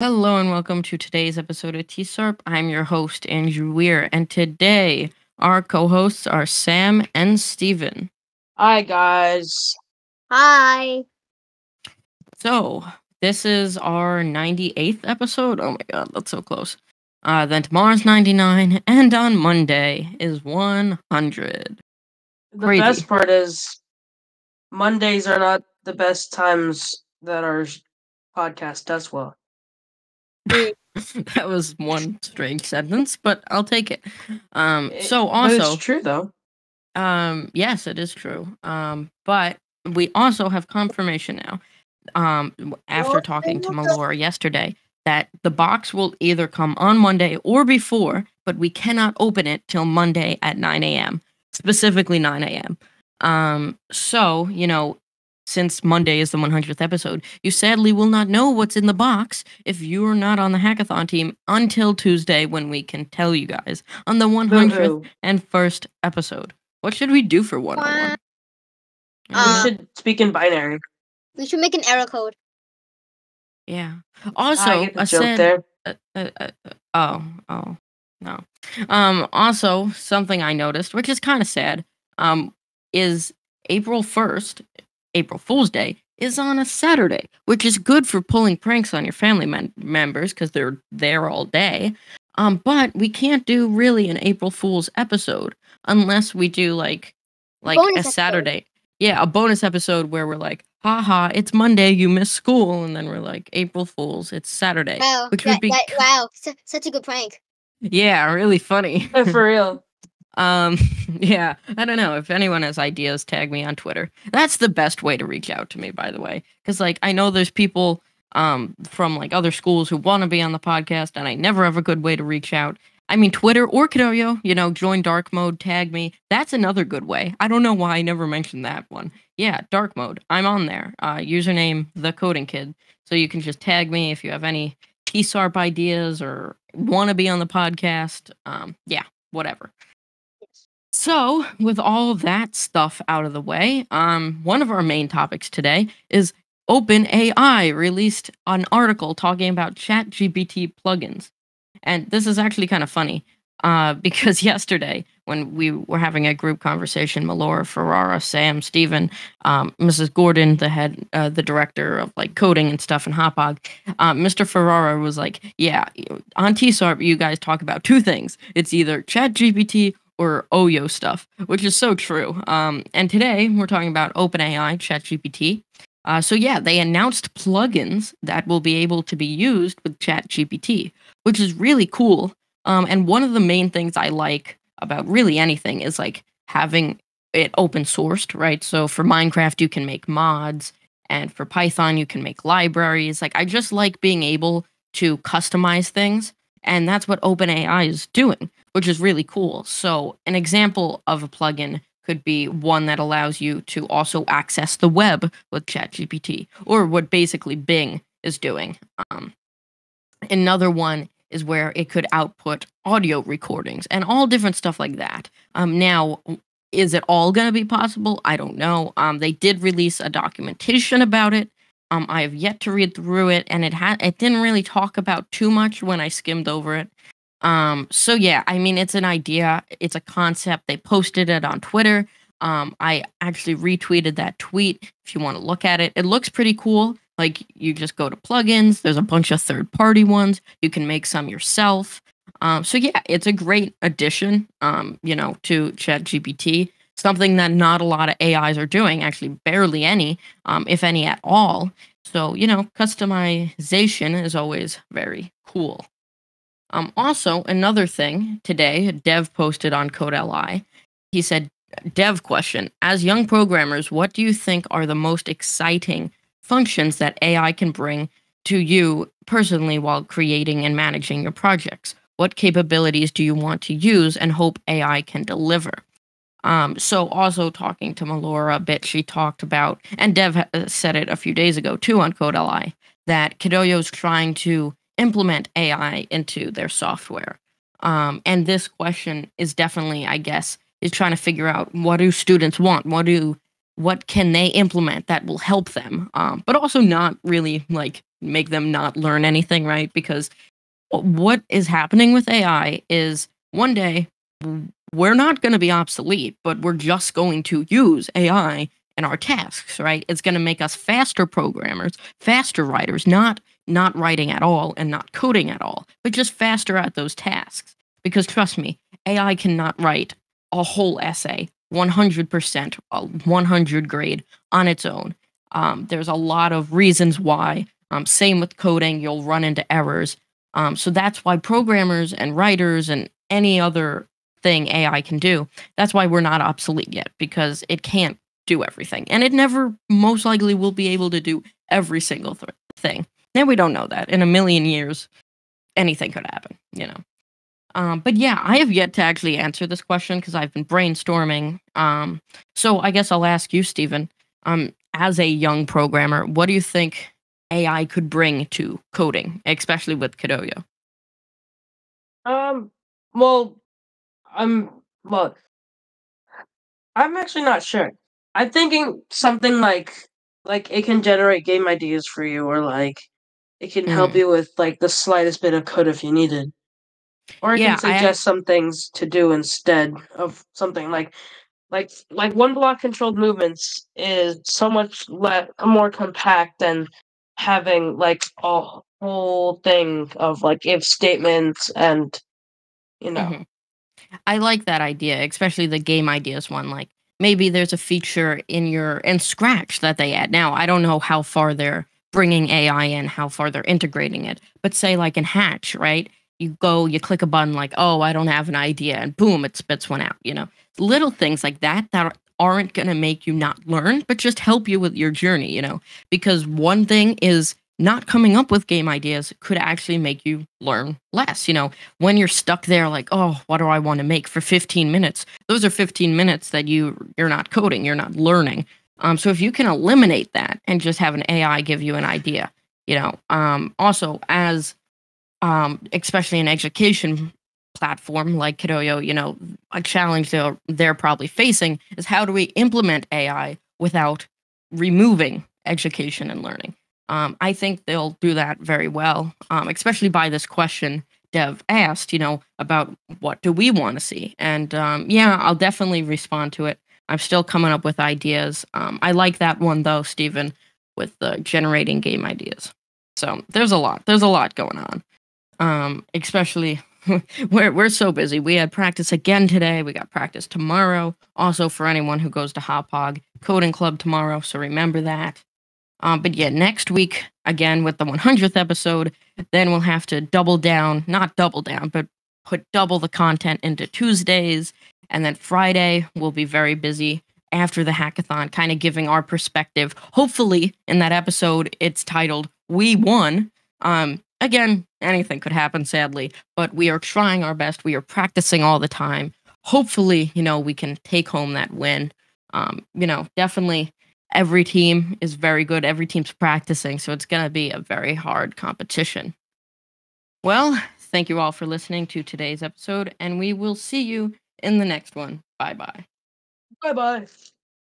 Hello and welcome to today's episode of TSARP. I'm your host, Andrew Weir, and today our co hosts are Sam and Steven. Hi, guys. Hi. So, this is our 98th episode. Oh my god, that's so close. Then tomorrow's 99, and on Monday is 100. The Crazy. best part is Mondays are not the best times that our podcast does well. That was one strange sentence, but I'll take it. But Also, it's true though. Yes, it is true. But we also have confirmation now. After talking to Melora yesterday, that the box will either come on Monday or before, but we cannot open it till Monday at 9 a.m. Specifically 9 a.m. So since Monday is the 100th episode, you sadly will not know what's in the box if you are not on the hackathon team until Tuesday, when we can tell you guys on the 100th Boo-hoo. and first episode. What should we do for 101? We should speak in binary. We should make an error code. Yeah. I Also, get the joke there. No. Also, something I noticed, which is kind of sad, is April 1st, April Fool's Day, is on a Saturday, which is good for pulling pranks on your family members because they're there all day. But we can't do really an April Fool's episode unless we do like Bonus a Saturday. Yeah, a bonus episode where we're like, haha, it's Monday, you missed school, and then we're like, April Fools, it's Saturday. Wow. Which would be wow. Such a good prank. yeah, really funny. For real. Yeah, I don't know. If anyone has ideas, tag me on Twitter. That's the best way to reach out to me, by the way. Because I know there's people from other schools who want to be on the podcast, and I never have a good way to reach out. I mean, Twitter or Kidoyo, join dark mode, tag me. That's another good way. I don't know why I never mentioned that one. Yeah, dark mode. I'm on there. Username the coding kid. So you can just tag me if you have any TSARP ideas or want to be on the podcast. Yeah, whatever. So, with all that stuff out of the way, one of our main topics today is OpenAI released an article talking about ChatGPT plugins. And this is actually kind of funny because yesterday, when we were having a group conversation, Melora, Ferrara, Sam, Steven, Mrs. Gordon, the director of coding and stuff in Hotbog, Mr. Ferrara was like, yeah, on TSARP, you guys talk about two things. It's either ChatGPT or OYO stuff, which is so true. And today, we're talking about OpenAI, ChatGPT. So yeah, they announced plugins that will be able to be used with ChatGPT, which is really cool. And one of the main things I like about really anything is having it open sourced, right? So for Minecraft, you can make mods, and for Python, you can make libraries. I just like being able to customize things, and that's what OpenAI is doing, which is really cool. So an example of a plugin could be one that allows you to also access the web with ChatGPT, or what basically Bing is doing. Another one is where it could output audio recordings and all different stuff like that. Now, is it all going to be possible? I don't know. They did release a documentation about it. I have yet to read through it, and it didn't really talk about too much when I skimmed over it. So yeah, I mean, it's an idea, it's a concept. They posted it on Twitter. I actually retweeted that tweet if you want to look at it. It looks pretty cool. You just go to plugins, there's a bunch of third-party ones. You can make some yourself. So yeah, it's a great addition, to ChatGPT. Something that not a lot of AIs are doing, actually barely any, if any at all. So, customization is always very cool. Also, another thing today, Dev posted on CodeLI. He said, Dev question, as young programmers, what do you think are the most exciting functions that AI can bring to you personally while creating and managing your projects? What capabilities do you want to use and hope AI can deliver? So also talking to Melora a bit, she talked about, and Dev said it a few days ago too on CodeLI, that Kidoyo's trying to implement AI into their software. And this question is definitely, I guess, is trying to figure out, what do students want? What do what can they implement that will help them, but also not really like make them not learn anything, right? Because what is happening with AI is one day we're not going to be obsolete, but we're just going to use AI in our tasks, right? It's going to make us faster programmers, faster writers, not writing at all and not coding at all, but just faster at those tasks. Because trust me, AI cannot write a whole essay 100%, 100 grade on its own. There's a lot of reasons why. Same with coding, you'll run into errors. So that's why programmers and writers and any other thing AI can do, that's why we're not obsolete yet, because it can't do everything. And it never most likely will be able to do every single thing. And we don't know that. In a million years, anything could happen, you know. But yeah, I have yet to actually answer this question because I've been brainstorming. So I guess I'll ask you, Stephen, as a young programmer, what do you think AI could bring to coding, especially with Kidoyo? Well, I'm well. I'm actually not sure. I'm thinking something like it can generate game ideas for you, or like it can help Mm. you with like the slightest bit of code if you needed, or it can Yeah, suggest some things to do instead of something like one block controlled movements is so much more compact than having like a whole thing of like if statements and you know. mhm. I like that idea, especially the game ideas one. Like maybe there's a feature in Scratch that they add. Now, I don't know how far they're bringing AI in, how far they're integrating it, but say like in Hatch, right? You go, you click a button like, oh, I don't have an idea, and boom, it spits one out. You know, little things like that aren't gonna make you not learn, but just help you with your journey. You know, because one thing is not coming up with game ideas could actually make you learn less. You know, when you're stuck there like, oh, what do I want to make for 15 minutes? Those are 15 minutes that you're not coding, you're not learning. So if you can eliminate that and just have an AI give you an idea, you know, also as especially an education platform like Kidoyo, you know, a challenge they're probably facing is how do we implement AI without removing education and learning? I think they'll do that very well, especially by this question Dev asked, you know, about what do we want to see? And yeah, I'll definitely respond to it. I'm still coming up with ideas. I like that one though, Stephen, with generating game ideas. So there's a lot. There's a lot going on. Especially we're so busy. We had practice again today. We got practice tomorrow. Also, for anyone who goes to Hop Hog Coding Club tomorrow, so remember that. But yeah, next week again with the 100th episode, then we'll have to double down, not double down, but put double the content into Tuesdays, and then Friday we'll be very busy after the hackathon, kind of giving our perspective. Hopefully, in that episode, it's titled "We Won." Again, anything could happen, sadly, but we are trying our best. We are practicing all the time. Hopefully, you know, we can take home that win. You know, definitely every team is very good. Every team's practicing, so it's going to be a very hard competition. Well, thank you all for listening to today's episode, and we will see you in the next one. Bye bye. Bye bye.